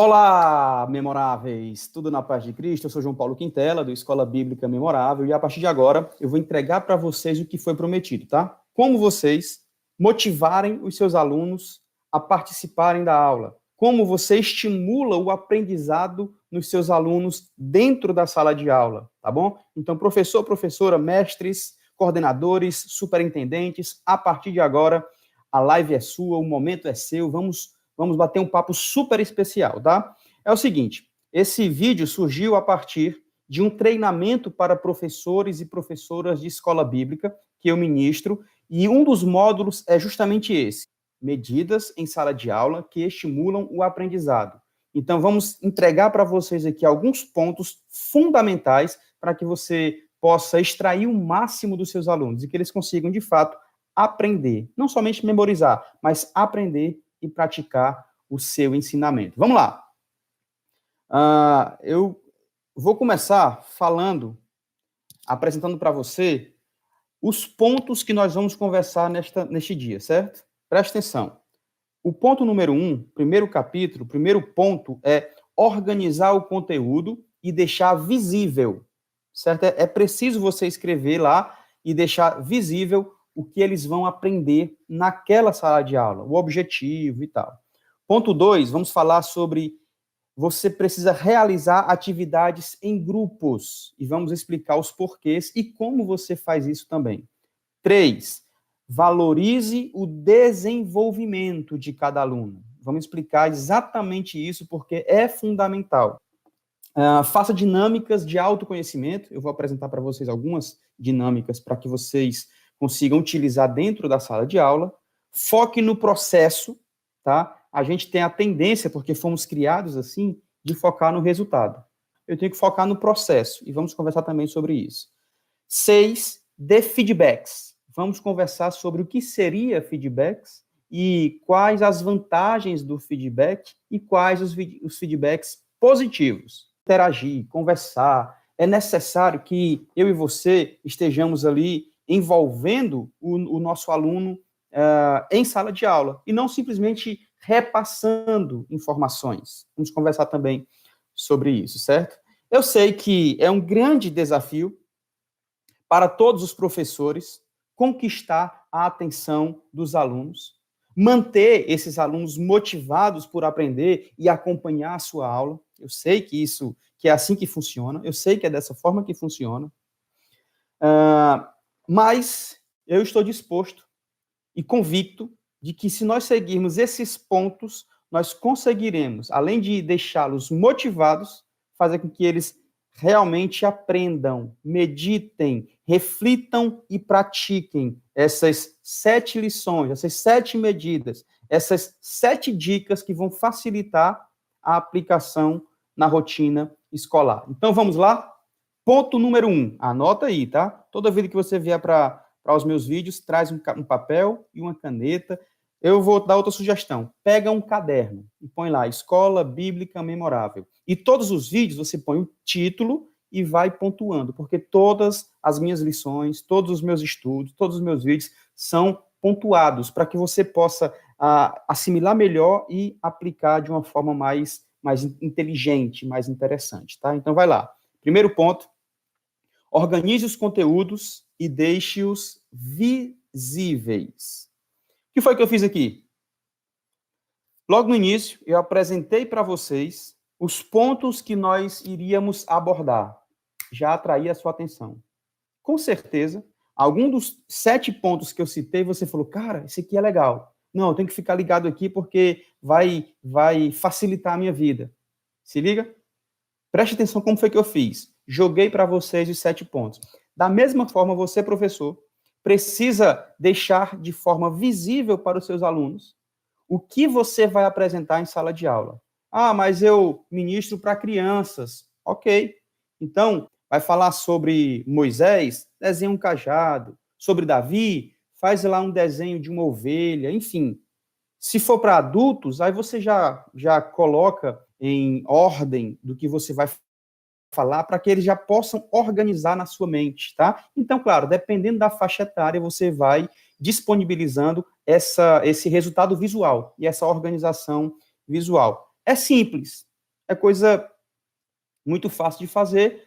Olá, memoráveis! Tudo na paz de Cristo? Eu sou João Paulo Quintela, do Escola Bíblica Memorável, e a partir de agora eu vou entregar para vocês o que foi prometido, tá? Como vocês motivarem os seus alunos a participarem da aula. Como você estimula o aprendizado nos seus alunos dentro da sala de aula, tá bom? Então, professor, professora, mestres, coordenadores, superintendentes, a partir de agora, a live é sua, o momento é seu, vamos bater um papo super especial, tá? É o seguinte, esse vídeo surgiu a partir de um treinamento para professores e professoras de escola bíblica que eu ministro, e um dos módulos é justamente esse, medidas em sala de aula que estimulam o aprendizado. Então, vamos entregar para vocês aqui alguns pontos fundamentais para que você possa extrair o máximo dos seus alunos e que eles consigam, de fato, aprender. Não somente memorizar, mas aprender e praticar o seu ensinamento. Vamos lá. Eu vou começar apresentando para você os pontos que nós vamos conversar neste dia, certo? Preste atenção. O ponto número 1, primeiro capítulo, primeiro ponto é organizar o conteúdo e deixar visível, certo? É preciso você escrever lá e deixar visível o que eles vão aprender naquela sala de aula, o objetivo e tal. Ponto 2, vamos falar sobre você precisa realizar atividades em grupos e vamos explicar os porquês e como você faz isso também. 3, valorize o desenvolvimento de cada aluno. Vamos explicar exatamente isso porque é fundamental. Faça dinâmicas de autoconhecimento. Eu vou apresentar para vocês algumas dinâmicas para que vocês consigam utilizar dentro da sala de aula. Foque no processo, tá? A gente tem a tendência, porque fomos criados assim, de focar no resultado. Eu tenho que focar no processo, e vamos conversar também sobre isso. 6, dê feedbacks. Vamos conversar sobre o que seria feedbacks e quais as vantagens do feedback e quais os feedbacks positivos. Interagir, conversar. É necessário que eu e você estejamos ali envolvendo o nosso aluno em sala de aula e não simplesmente repassando informações. Vamos conversar também sobre isso, certo? Eu sei que é um grande desafio para todos os professores conquistar a atenção dos alunos, manter esses alunos motivados por aprender e acompanhar a sua aula. Eu sei que é assim que funciona, eu sei que é dessa forma que funciona, mas eu estou disposto e convicto de que se nós seguirmos esses pontos, nós conseguiremos, além de deixá-los motivados, fazer com que eles realmente aprendam, meditem, reflitam e pratiquem essas 7 lições, essas 7 medidas, essas 7 dicas que vão facilitar a aplicação na rotina escolar. Então, vamos lá? Ponto número 1, anota aí, tá? Toda vida que você vier para os meus vídeos, traz um papel e uma caneta. Eu vou dar outra sugestão. Pega um caderno e põe lá, Escola Bíblica Memorável. E todos os vídeos você põe o título e vai pontuando, porque todas as minhas lições, todos os meus estudos, todos os meus vídeos são pontuados para que você possa assimilar melhor e aplicar de uma forma mais inteligente, mais interessante, tá? Então, vai lá. Primeiro ponto, organize os conteúdos e deixe-os visíveis. O que foi que eu fiz aqui? Logo no início, eu apresentei para vocês os pontos que nós iríamos abordar. Já atraí a sua atenção. Com certeza, algum dos 7 pontos que eu citei, você falou, cara, esse aqui é legal. Não, eu tenho que ficar ligado aqui porque vai facilitar a minha vida. Se liga? Preste atenção como foi que eu fiz. Joguei para vocês os 7 pontos. Da mesma forma, você, professor, precisa deixar de forma visível para os seus alunos o que você vai apresentar em sala de aula. Ah, mas eu ministro para crianças. Ok. Então, vai falar sobre Moisés, desenha um cajado. Sobre Davi, faz lá um desenho de uma ovelha. Enfim, se for para adultos, aí você já coloca em ordem do que você vai falar para que eles já possam organizar na sua mente, tá? Então, claro, dependendo da faixa etária, você vai disponibilizando esse resultado visual e essa organização visual. É simples, É coisa muito fácil de fazer,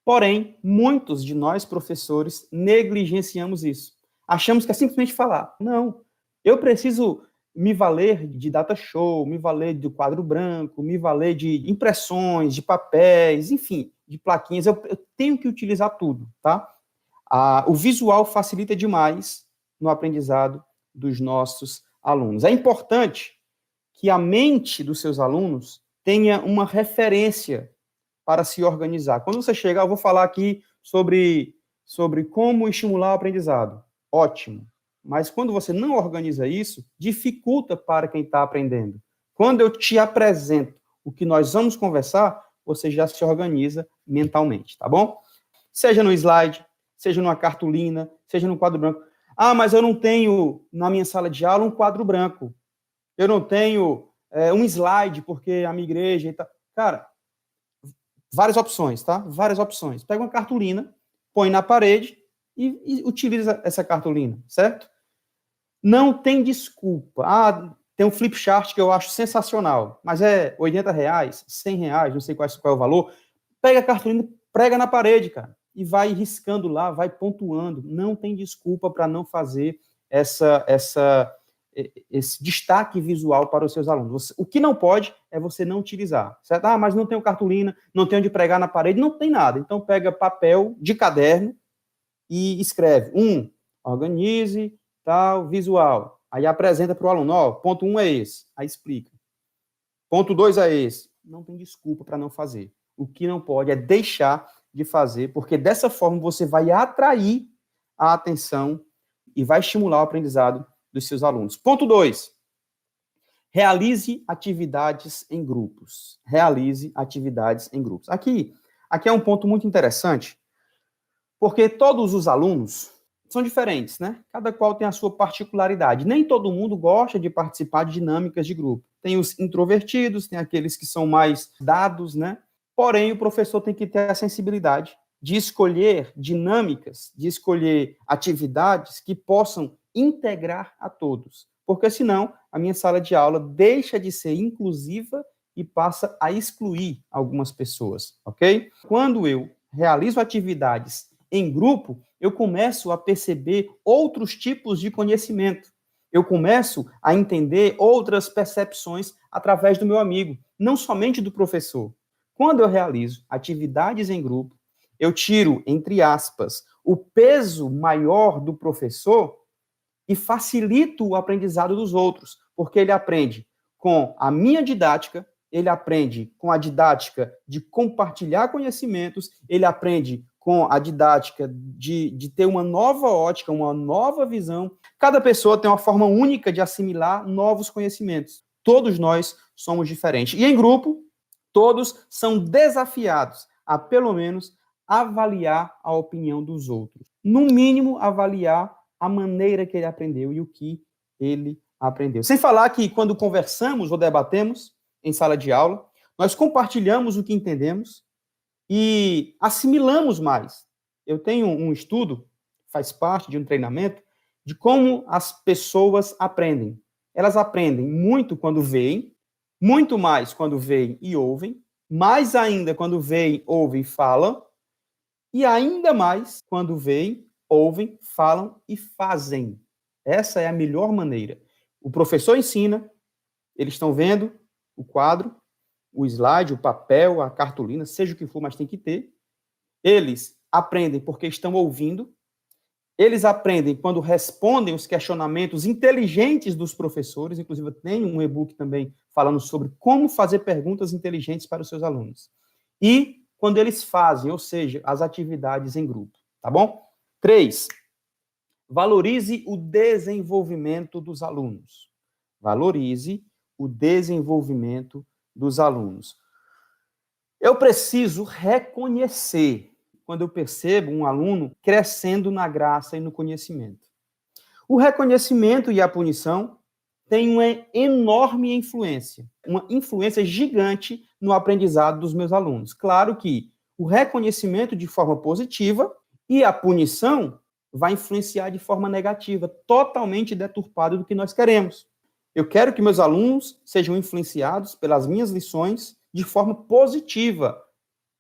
porém, muitos de nós, professores, negligenciamos isso. Achamos que é simplesmente falar. Não, eu preciso me valer de data show, me valer do quadro branco, me valer de impressões, de papéis, enfim, de plaquinhas. Eu tenho que utilizar tudo, tá? O visual facilita demais no aprendizado dos nossos alunos. É importante que a mente dos seus alunos tenha uma referência para se organizar. Quando você chegar, eu vou falar aqui sobre como estimular o aprendizado. Ótimo. Mas quando você não organiza isso, dificulta para quem está aprendendo. Quando eu te apresento o que nós vamos conversar, você já se organiza mentalmente, tá bom? Seja no slide, seja numa cartolina, seja no quadro branco. Ah, mas eu não tenho na minha sala de aula um quadro branco. Eu não tenho um slide porque a minha igreja e tal. Cara, várias opções, tá? Várias opções. Pega uma cartolina, põe na parede e utiliza essa cartolina, certo? Não tem desculpa. Ah, tem um flip chart que eu acho sensacional, mas é R$ 80, R$ 100, não sei qual é o valor. Pega a cartolina, prega na parede, cara, e vai riscando lá, vai pontuando. Não tem desculpa para não fazer esse destaque visual para os seus alunos. O que não pode é você não utilizar, certo? Ah, mas não tenho cartolina, não tenho onde pregar na parede, não tem nada. Então pega papel de caderno e escreve. Organize tal visual. Aí apresenta para o aluno, ó, ponto 1 é esse. Aí explica. Ponto 2 é esse. Não tem desculpa para não fazer. O que não pode é deixar de fazer, porque dessa forma você vai atrair a atenção e vai estimular o aprendizado dos seus alunos. Ponto 2. Realize atividades em grupos. Realize atividades em grupos. Aqui é um ponto muito interessante, porque todos os alunos são diferentes, né? Cada qual tem a sua particularidade. Nem todo mundo gosta de participar de dinâmicas de grupo. Tem os introvertidos, tem aqueles que são mais dados, né? Porém, o professor tem que ter a sensibilidade de escolher dinâmicas, de escolher atividades que possam integrar a todos. Porque senão, a minha sala de aula deixa de ser inclusiva e passa a excluir algumas pessoas, ok? Quando eu realizo atividades em grupo, eu começo a perceber outros tipos de conhecimento. Eu começo a entender outras percepções através do meu amigo, não somente do professor. Quando eu realizo atividades em grupo, eu tiro, entre aspas, o peso maior do professor e facilito o aprendizado dos outros, porque ele aprende com a minha didática, ele aprende com a didática de compartilhar conhecimentos, ele aprende com a didática de ter uma nova ótica, uma nova visão. Cada pessoa tem uma forma única de assimilar novos conhecimentos. Todos nós somos diferentes. E em grupo, todos são desafiados a, pelo menos, avaliar a opinião dos outros. No mínimo, avaliar a maneira que ele aprendeu e o que ele aprendeu. Sem falar que, quando conversamos ou debatemos em sala de aula, nós compartilhamos o que entendemos e assimilamos mais. Eu tenho um estudo, faz parte de um treinamento, de como as pessoas aprendem. Elas aprendem muito quando veem, muito mais quando veem e ouvem, mais ainda quando veem, ouvem e falam, e ainda mais quando veem, ouvem, falam e fazem. Essa é a melhor maneira. O professor ensina, eles estão vendo o quadro, o slide, o papel, a cartolina, seja o que for, mas tem que ter. Eles aprendem porque estão ouvindo. Eles aprendem quando respondem os questionamentos inteligentes dos professores. Inclusive, tem um e-book também falando sobre como fazer perguntas inteligentes para os seus alunos. E quando eles fazem, ou seja, as atividades em grupo, tá bom? 3. Valorize o desenvolvimento dos alunos. Valorize o desenvolvimento dos alunos. Eu preciso reconhecer quando eu percebo um aluno crescendo na graça e no conhecimento. O reconhecimento e a punição têm uma enorme influência, uma influência gigante no aprendizado dos meus alunos. Claro que o reconhecimento de forma positiva e a punição vai influenciar de forma negativa, totalmente deturpada do que nós queremos. Eu quero que meus alunos sejam influenciados pelas minhas lições de forma positiva,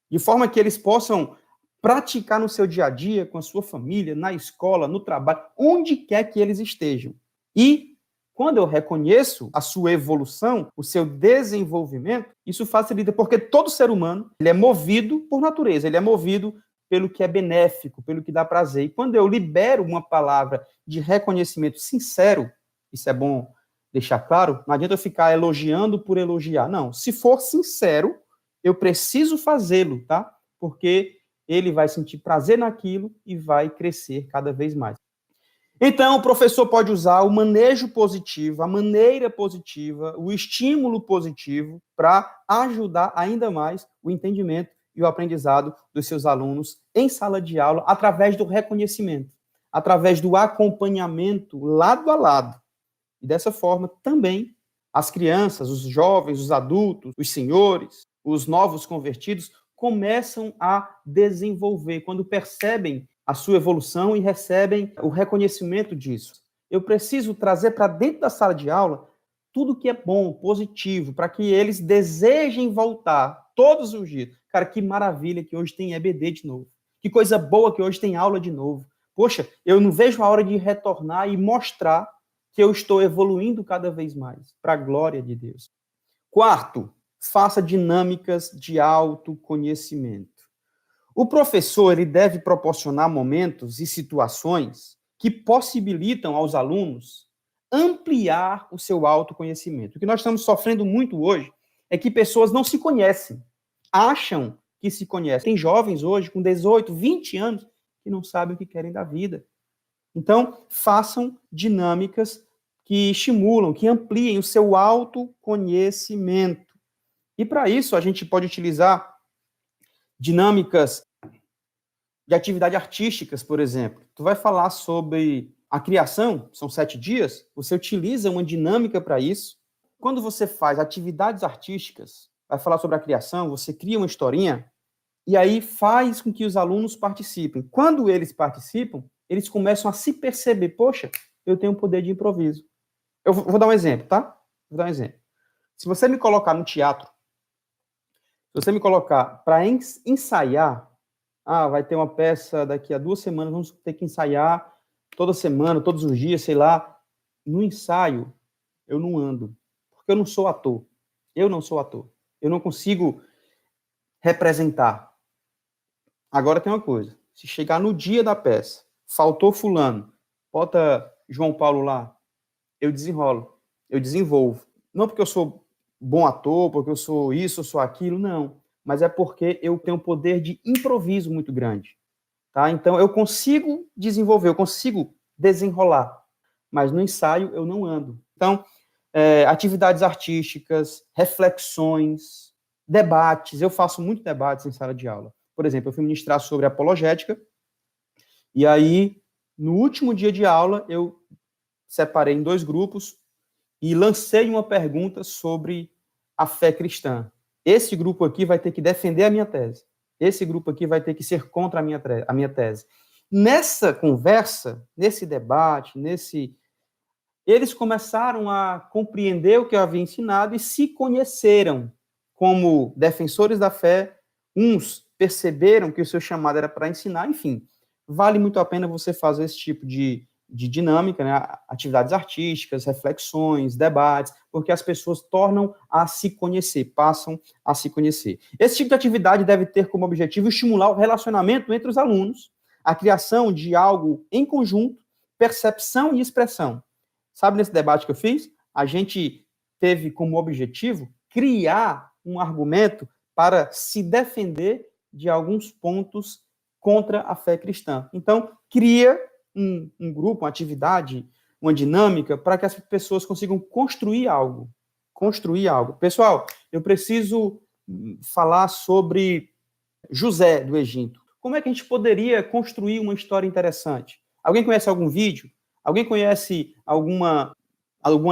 de forma que eles possam praticar no seu dia a dia, com a sua família, na escola, no trabalho, onde quer que eles estejam. E quando eu reconheço a sua evolução, o seu desenvolvimento, isso facilita, porque todo ser humano ele é movido por natureza, ele é movido pelo que é benéfico, pelo que dá prazer. E quando eu libero uma palavra de reconhecimento sincero, isso é bom deixar claro, não adianta eu ficar elogiando por elogiar. Não, se for sincero, eu preciso fazê-lo, tá? Porque ele vai sentir prazer naquilo e vai crescer cada vez mais. Então, o professor pode usar o manejo positivo, a maneira positiva, o estímulo positivo para ajudar ainda mais o entendimento e o aprendizado dos seus alunos em sala de aula através do reconhecimento, através do acompanhamento lado a lado. E dessa forma, também, as crianças, os jovens, os adultos, os senhores, os novos convertidos começam a desenvolver, quando percebem a sua evolução e recebem o reconhecimento disso. Eu preciso trazer para dentro da sala de aula tudo que é bom, positivo, para que eles desejem voltar todos os dias. Cara, que maravilha que hoje tem EBD de novo. Que coisa boa que hoje tem aula de novo. Poxa, eu não vejo a hora de retornar e mostrar que eu estou evoluindo cada vez mais, para a glória de Deus. Quarto, faça dinâmicas de autoconhecimento. O professor ele deve proporcionar momentos e situações que possibilitam aos alunos ampliar o seu autoconhecimento. O que nós estamos sofrendo muito hoje é que pessoas não se conhecem, acham que se conhecem. Tem jovens hoje com 18, 20 anos que não sabem o que querem da vida. Então, façam dinâmicas que estimulam, que ampliem o seu autoconhecimento. E para isso a gente pode utilizar dinâmicas de atividade artísticas, por exemplo. Tu vai falar sobre a criação, são 7 dias, você utiliza uma dinâmica para isso. Quando você faz atividades artísticas, vai falar sobre a criação, você cria uma historinha, e aí faz com que os alunos participem. Quando eles participam, eles começam a se perceber, poxa, eu tenho um poder de improviso. Eu vou dar um exemplo, tá? Vou dar um exemplo. Se você me colocar no teatro, se você me colocar para ensaiar, vai ter uma peça daqui a 2 semanas, vamos ter que ensaiar toda semana, todos os dias, sei lá. No ensaio, eu não ando, porque eu não sou ator. Eu não sou ator. Eu não consigo representar. Agora tem uma coisa, se chegar no dia da peça, faltou fulano, bota João Paulo lá, eu desenrolo, eu desenvolvo. Não porque eu sou bom ator, porque eu sou isso, eu sou aquilo, não. Mas é porque eu tenho um poder de improviso muito grande. Tá? Então, eu consigo desenvolver, eu consigo desenrolar, mas no ensaio eu não ando. Então, atividades artísticas, reflexões, debates. Eu faço muito debates em sala de aula. Por exemplo, eu fui ministrar sobre apologética, e aí, no último dia de aula, eu separei em 2 grupos e lancei uma pergunta sobre a fé cristã. Esse grupo aqui vai ter que defender a minha tese. Esse grupo aqui vai ter que ser contra a minha tese. Nessa conversa, nesse debate, eles começaram a compreender o que eu havia ensinado e se conheceram como defensores da fé. Uns perceberam que o seu chamado era para ensinar, enfim. Vale muito a pena você fazer esse tipo de dinâmica, né? Atividades artísticas, reflexões, debates, porque as pessoas tornam a se conhecer, passam a se conhecer. Esse tipo de atividade deve ter como objetivo estimular o relacionamento entre os alunos, a criação de algo em conjunto, percepção e expressão. Sabe, nesse debate que eu fiz, a gente teve como objetivo criar um argumento para se defender de alguns pontos contra a fé cristã. Então, cria um grupo, uma atividade, uma dinâmica para que as pessoas consigam construir algo. Construir algo. Pessoal, eu preciso falar sobre José do Egito. Como é que a gente poderia construir uma história interessante? Alguém conhece algum vídeo? Alguém conhece alguma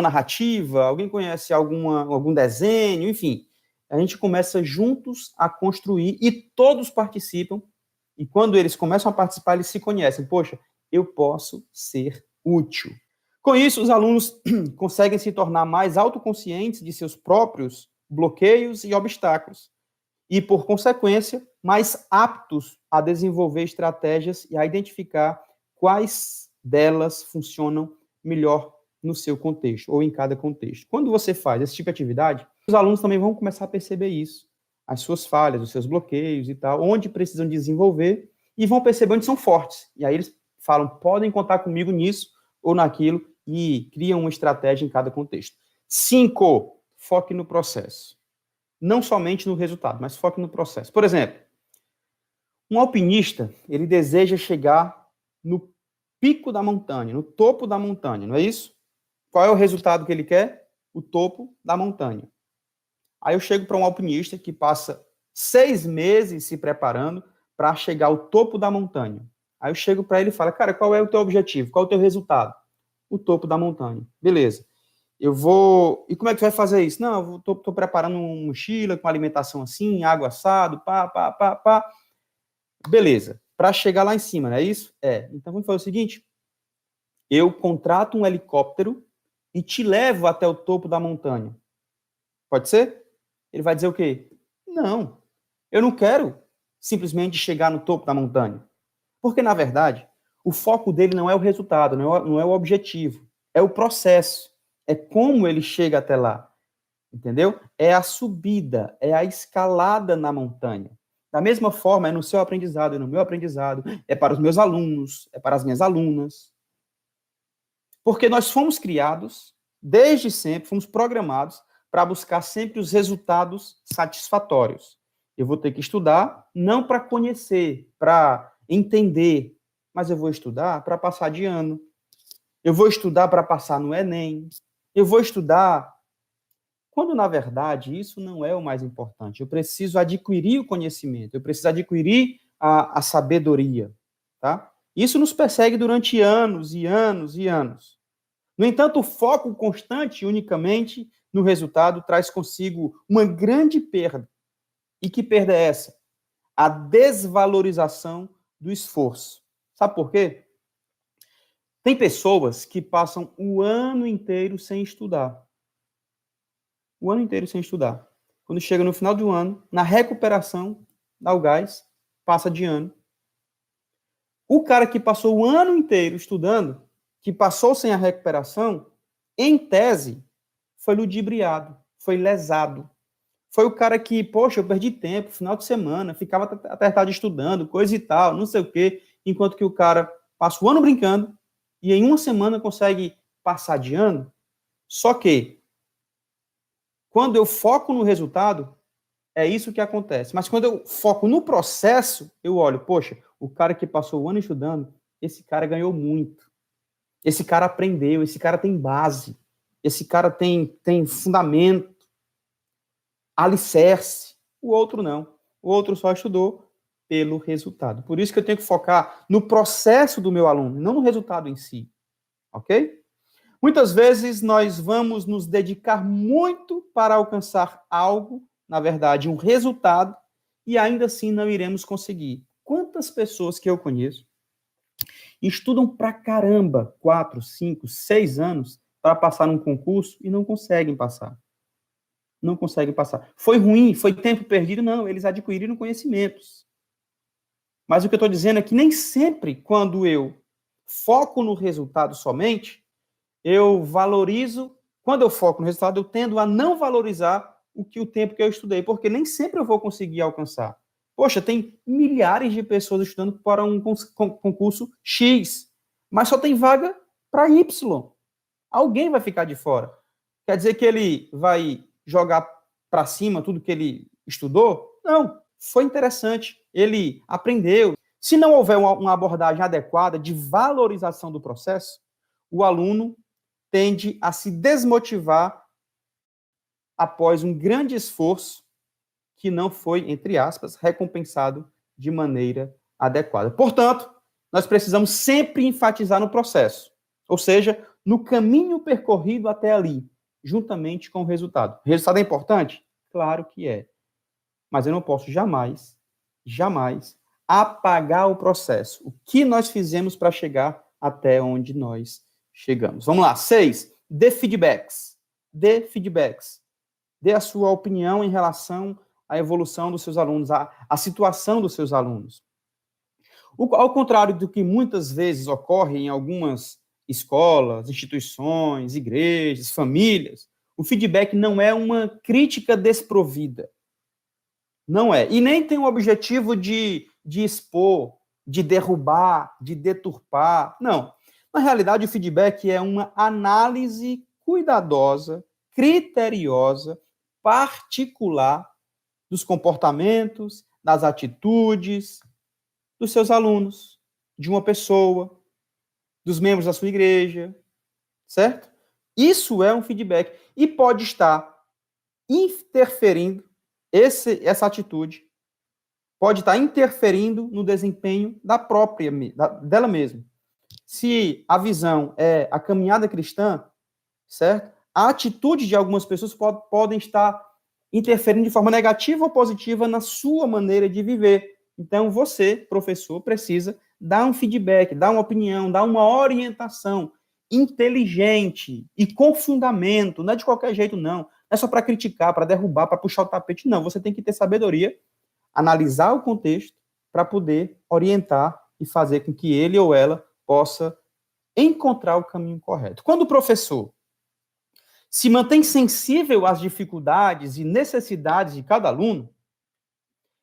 narrativa? Alguém conhece algum desenho? Enfim, a gente começa juntos a construir e todos participam. E quando eles começam a participar, eles se conhecem. Poxa, eu posso ser útil. Com isso, os alunos conseguem se tornar mais autoconscientes de seus próprios bloqueios e obstáculos. E, por consequência, mais aptos a desenvolver estratégias e a identificar quais delas funcionam melhor no seu contexto, ou em cada contexto. Quando você faz esse tipo de atividade, os alunos também vão começar a perceber isso, as suas falhas, os seus bloqueios e tal, onde precisam desenvolver, e vão perceber onde são fortes. E aí eles falam, podem contar comigo nisso ou naquilo, e criam uma estratégia em cada contexto. 5, foque no processo. Não somente no resultado, mas foque no processo. Por exemplo, um alpinista, ele deseja chegar no pico da montanha, no topo da montanha, não é isso? Qual é o resultado que ele quer? O topo da montanha. Aí eu chego para um alpinista que passa 6 meses se preparando para chegar ao topo da montanha. Aí eu chego para ele e falo, cara, qual é o teu objetivo? Qual é o teu resultado? O topo da montanha. Beleza. Eu vou... E como é que tu vai fazer isso? Não, eu tô preparando uma mochila com alimentação assim, água assado, pá. Beleza. Para chegar lá em cima, não é isso? É. Então vamos fazer o seguinte. Eu contrato um helicóptero e te levo até o topo da montanha. Pode ser? Ele vai dizer o quê? Não. Eu não quero simplesmente chegar no topo da montanha. Porque, na verdade, o foco dele não é o resultado, não é o objetivo. É o processo. É como ele chega até lá. Entendeu? É a subida, é a escalada na montanha. Da mesma forma, é no seu aprendizado, é no meu aprendizado, é para os meus alunos, é para as minhas alunas. Porque nós fomos criados, desde sempre, fomos programados para buscar sempre os resultados satisfatórios. Eu vou ter que estudar, não para conhecer, para entender, mas eu vou estudar para passar de ano. Eu vou estudar para passar no Enem. Eu vou estudar quando, na verdade, isso não é o mais importante. Eu preciso adquirir o conhecimento, eu preciso adquirir a sabedoria, tá? Isso nos persegue durante anos e anos e anos. No entanto, o foco constante unicamente no resultado traz consigo uma grande perda. E que perda é essa? A desvalorização do esforço. Sabe por quê? Tem pessoas que passam o ano inteiro sem estudar. O ano inteiro sem estudar. Quando chega no final do ano, na recuperação, dá o gás, passa de ano. O cara que passou o ano inteiro estudando, que passou sem a recuperação, em tese, foi ludibriado, foi lesado. Foi o cara que, poxa, eu perdi tempo, final de semana, ficava até tarde estudando, coisa e tal, não sei o quê, enquanto que o cara passa o ano brincando e em uma semana consegue passar de ano. Só que, quando eu foco no resultado, é isso que acontece. Mas quando eu foco no processo, eu olho, poxa, o cara que passou o ano estudando, esse cara ganhou muito. Esse cara aprendeu, esse cara tem base, esse cara tem fundamento, alicerce. O outro não. O outro só estudou pelo resultado. Por isso que eu tenho que focar no processo do meu aluno, não no resultado em si. Ok? Muitas vezes nós vamos nos dedicar muito para alcançar algo, na verdade, um resultado, e ainda assim não iremos conseguir. Quantas pessoas que eu conheço estudam pra caramba 4, 5, 6 anos para passar num concurso e não conseguem passar. Não conseguem passar. Foi ruim? Foi tempo perdido? Não, eles adquiriram conhecimentos. Mas o que eu estou dizendo é que nem sempre, quando eu foco no resultado somente, eu valorizo, quando eu foco no resultado, eu tendo a não valorizar o tempo que eu estudei, porque nem sempre eu vou conseguir alcançar. Poxa, tem milhares de pessoas estudando para um concurso X, mas só tem vaga para Y. Alguém vai ficar de fora. Quer dizer que ele vai jogar para cima tudo que ele estudou? Não, foi interessante, ele aprendeu. Se não houver uma abordagem adequada de valorização do processo, o aluno tende a se desmotivar após um grande esforço que não foi, entre aspas, recompensado de maneira adequada. Portanto, nós precisamos sempre enfatizar no processo, ou seja, no caminho percorrido até ali, juntamente com o resultado. O resultado é importante? Claro que é. Mas eu não posso jamais apagar o processo. O que nós fizemos para chegar até onde nós chegamos. Vamos lá. 6. Dê feedbacks. Dê feedbacks. dê a sua opinião em relação à evolução dos seus alunos, à situação dos seus alunos. Ao contrário do que muitas vezes ocorre em algumas escolas, instituições, igrejas, famílias, o feedback não é uma crítica desprovida. Não é. E nem tem o objetivo de expor, de derrubar, de deturpar. Não. Na realidade, o feedback é uma análise cuidadosa, criteriosa, particular dos comportamentos, das atitudes dos seus alunos, de uma pessoa, dos membros da sua igreja, certo? Isso é um feedback. E pode estar interferindo, essa atitude pode estar interferindo no desempenho dela mesma. Se a visão é a caminhada cristã, certo? A atitude de algumas pessoas podem estar interferindo de forma negativa ou positiva na sua maneira de viver. Então, você, professor, precisa dar um feedback, dar uma opinião, dar uma orientação inteligente e com fundamento, não é de qualquer jeito, não. Não é só para criticar, para derrubar, para puxar o tapete, não. Você tem que ter sabedoria, analisar o contexto para poder orientar e fazer com que ele ou ela possa encontrar o caminho correto. Quando o professor se mantém sensível às dificuldades e necessidades de cada aluno,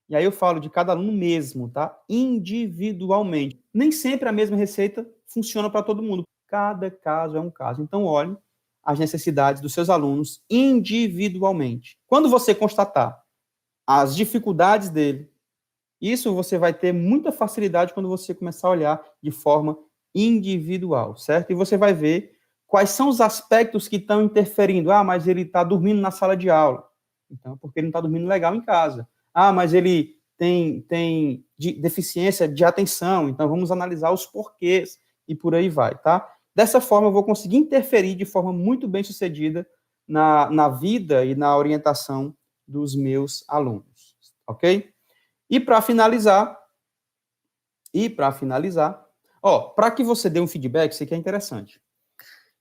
e aí eu falo de cada aluno mesmo, tá? Individualmente. Nem sempre a mesma receita funciona para todo mundo. Cada caso é um caso. Então, olhe as necessidades dos seus alunos individualmente. Quando você constatar as dificuldades dele, isso você vai ter muita facilidade quando você começar a olhar de forma individual, certo? E você vai ver quais são os aspectos que estão interferindo. Ah, mas ele está dormindo na sala de aula. Então, porque ele não está dormindo legal em casa. Ah, mas ele tem deficiência de atenção, então vamos analisar os porquês e por aí vai, tá? Dessa forma, eu vou conseguir interferir de forma muito bem sucedida na vida e na orientação dos meus alunos, ok? E para finalizar, para que você dê um feedback, isso aqui é interessante.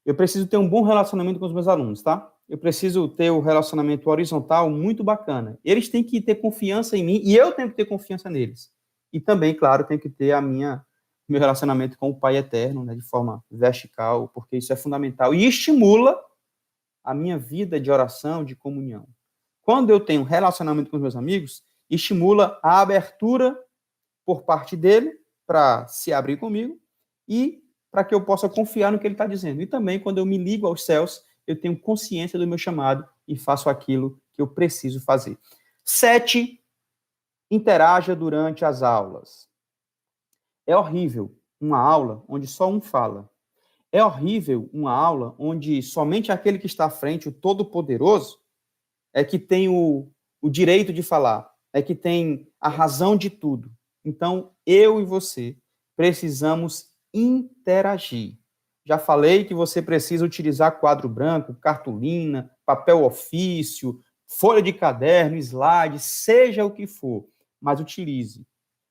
Eu preciso ter um bom relacionamento com os meus alunos, tá? Eu preciso ter um relacionamento horizontal muito bacana. Eles têm que ter confiança em mim e eu tenho que ter confiança neles. E também, claro, tenho que ter meu relacionamento com o Pai Eterno, né, de forma vertical, porque isso é fundamental e estimula a minha vida de oração, de comunhão. Quando eu tenho um relacionamento com os meus amigos, estimula a abertura por parte dele para se abrir comigo e para que eu possa confiar no que ele está dizendo. E também, quando eu me ligo aos céus, eu tenho consciência do meu chamado e faço aquilo que eu preciso fazer. 7, interaja durante as aulas. É horrível uma aula onde só um fala. É horrível uma aula onde somente aquele que está à frente, o Todo-Poderoso, é que tem o direito de falar, é que tem a razão de tudo. Então, eu e você precisamos interagir. Já falei que você precisa utilizar quadro branco, cartolina, papel ofício, folha de caderno, slide, seja o que for, mas utilize.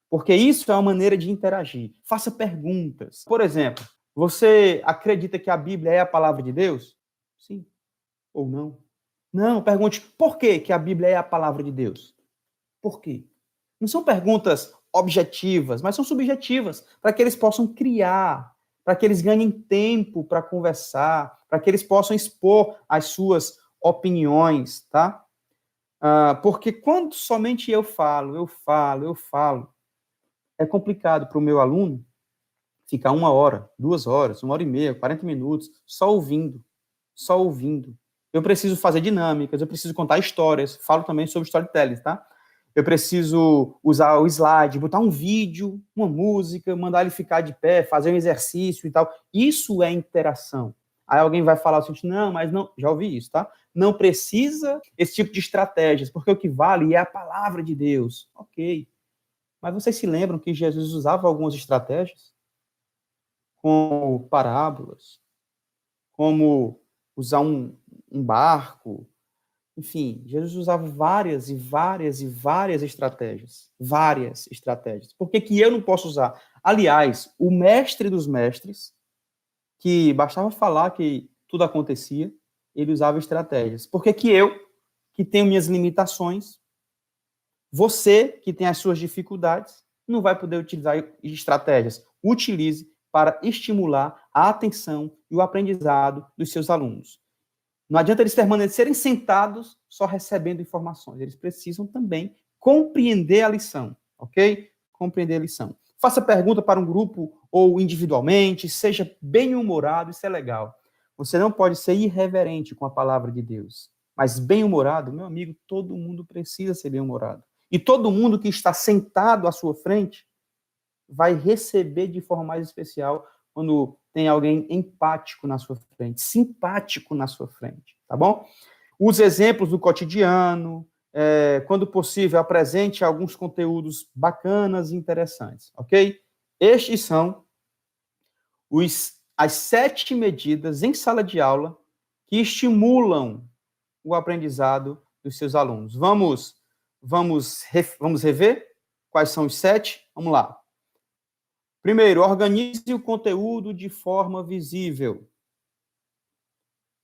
Porque isso é uma maneira de interagir. Faça perguntas. Por exemplo, você acredita que a Bíblia é a palavra de Deus? Sim ou não? Não, pergunte por que a Bíblia é a palavra de Deus? Por quê? Não são perguntas objetivas, mas são subjetivas, para que eles possam criar, para que eles ganhem tempo para conversar, para que eles possam expor as suas opiniões, tá? Porque quando somente eu falo, é complicado para o meu aluno ficar 1 hora, 2 horas, 1h30, 40 minutos, só ouvindo. Eu preciso fazer dinâmicas, eu preciso contar histórias, falo também sobre storytelling, tá? Eu preciso usar o slide, botar um vídeo, uma música, mandar ele ficar de pé, fazer um exercício e tal. Isso é interação. Aí alguém vai falar assim, não, mas não, já ouvi isso, tá? Não precisa esse tipo de estratégias, porque o que vale é a palavra de Deus. Ok. Mas vocês se lembram que Jesus usava algumas estratégias? Como parábolas, como usar um barco, enfim, Jesus usava várias estratégias. Várias estratégias. Por que eu não posso usar? Aliás, o mestre dos mestres, que bastava falar que tudo acontecia, ele usava estratégias. Por que eu que tenho minhas limitações, você, que tem as suas dificuldades, não vai poder utilizar estratégias. Utilize para estimular a atenção e o aprendizado dos seus alunos. Não adianta eles permanecerem sentados só recebendo informações. Eles precisam também compreender a lição, ok? Compreender a lição. Faça pergunta para um grupo ou individualmente, seja bem-humorado, isso é legal. Você não pode ser irreverente com a palavra de Deus. Mas bem-humorado, meu amigo, todo mundo precisa ser bem-humorado. E todo mundo que está sentado à sua frente vai receber de forma mais especial quando tem alguém empático na sua frente, simpático na sua frente, tá bom? Use exemplos do cotidiano, quando possível, apresente alguns conteúdos bacanas e interessantes, ok? Estes são as 7 medidas em sala de aula que estimulam o aprendizado dos seus alunos. Vamos rever quais são os 7? Vamos lá. Primeiro, organize o conteúdo de forma visível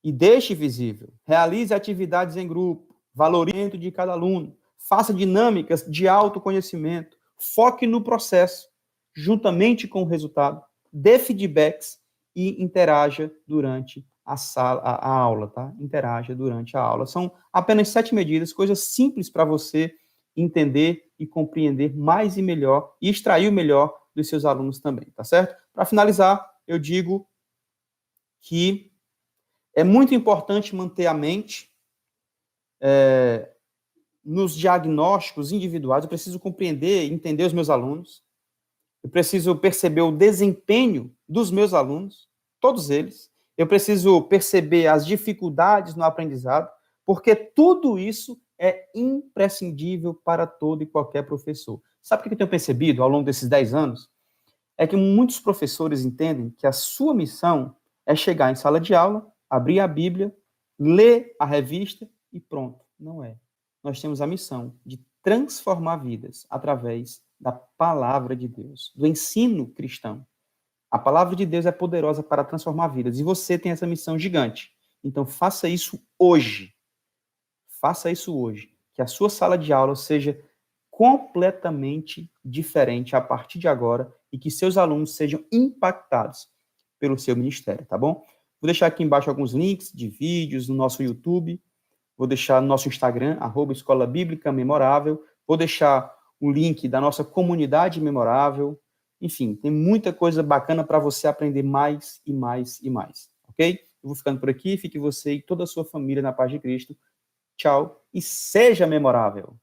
e deixe visível. Realize atividades em grupo, valorize de cada aluno, faça dinâmicas de autoconhecimento, foque no processo, juntamente com o resultado, dê feedbacks e interaja durante a aula, tá? Interaja durante a aula. São apenas 7 medidas, coisas simples para você entender e compreender mais e melhor e extrair o melhor dos seus alunos também, tá certo? Para finalizar, eu digo que é muito importante manter a mente nos diagnósticos individuais. Eu preciso compreender e entender os meus alunos. Eu preciso perceber o desempenho dos meus alunos, todos eles. Eu preciso perceber as dificuldades no aprendizado, porque tudo isso é imprescindível para todo e qualquer professor. Sabe o que eu tenho percebido ao longo desses 10 anos? É que muitos professores entendem que a sua missão é chegar em sala de aula, abrir a Bíblia, ler a revista e pronto. Não é. Nós temos a missão de transformar vidas através da palavra de Deus, do ensino cristão. A palavra de Deus é poderosa para transformar vidas e você tem essa missão gigante. Então faça isso hoje. Faça isso hoje. Que a sua sala de aula seja completamente diferente a partir de agora e que seus alunos sejam impactados pelo seu ministério, tá bom? Vou deixar aqui embaixo alguns links de vídeos no nosso YouTube, vou deixar no nosso Instagram, @Escola Bíblica Memorável, vou deixar o link da nossa comunidade memorável, enfim, tem muita coisa bacana para você aprender mais e mais e mais, ok? Eu vou ficando por aqui, fique você e toda a sua família na paz de Cristo. Tchau e seja memorável!